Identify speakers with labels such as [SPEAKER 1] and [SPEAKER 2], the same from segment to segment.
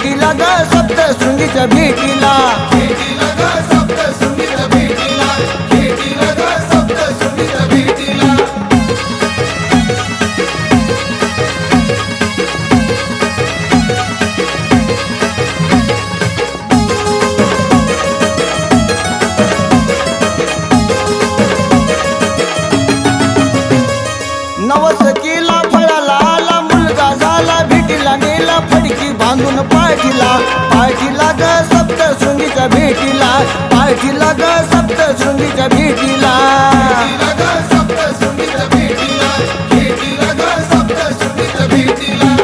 [SPEAKER 1] भेटीला ग सप्तशृंगीच्या भेटीला
[SPEAKER 2] भेटीला ग सप्तशृंगीच्या भेटीला भेटीला ग सप्तशृंगीच्या भेटीला
[SPEAKER 1] नवसकीला फळाला आला मुलगा झाला भेटीला नेला फडकी बांधून पाठीला पाठीला ग सप्तशृंगीच्या भेटीला पाठीला ग सप्तशृंगीच्या भेटीला
[SPEAKER 2] भेटीला ग सप्तशृंगीच्या भेटीला भेटीला ग सप्तशृंगीच्या भेटीला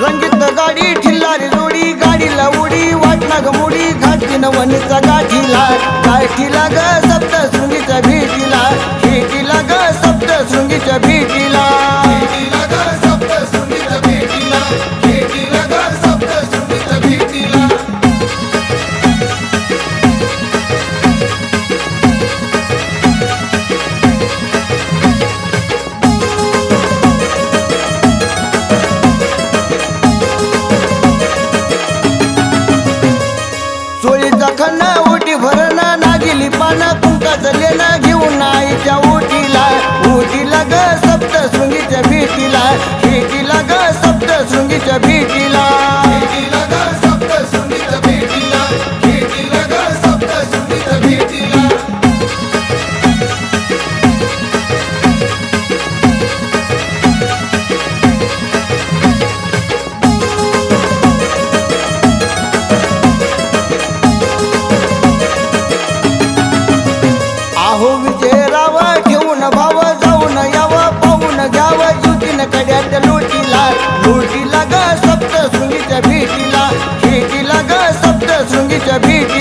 [SPEAKER 1] रंगीत गाडी ठिल्लारी जोडी गाडीला उडी वाटना ग मुडी घाटीन वणीचा गाठीला गाठीला ग सप्तशृंगीच्या भेटीला भेटीला ग सप्तशृंगीच्या भेटीला
[SPEAKER 2] भेटीला ग सप्तशृंगीच्या भेटीला भेटीला ग सप्तशृंगीच्या भेटीला
[SPEAKER 1] चोळीचा खन्ना ओटी भरणा नागिली पाना कुंकाचं लेणं घेऊन आईच्या ओटीला ओटीला ग सप्तशृंगीच्या भेटीला भेटीला ग सप्तशृंगीच्या भेटीला
[SPEAKER 2] भेटीला ग सप्तशृंगीच्या भेटीला भेटीला ग सप्तशृंगीच्या भेटीला
[SPEAKER 1] आहो विजयराव ठेवून भाव जाऊन यावं पाहून घ्यावं युतीन कड्यात लोटीला लोटीला ग सप्तशृंगीच्या भेटीला भेटीला ग सप्तशृंगीच्या भेटीला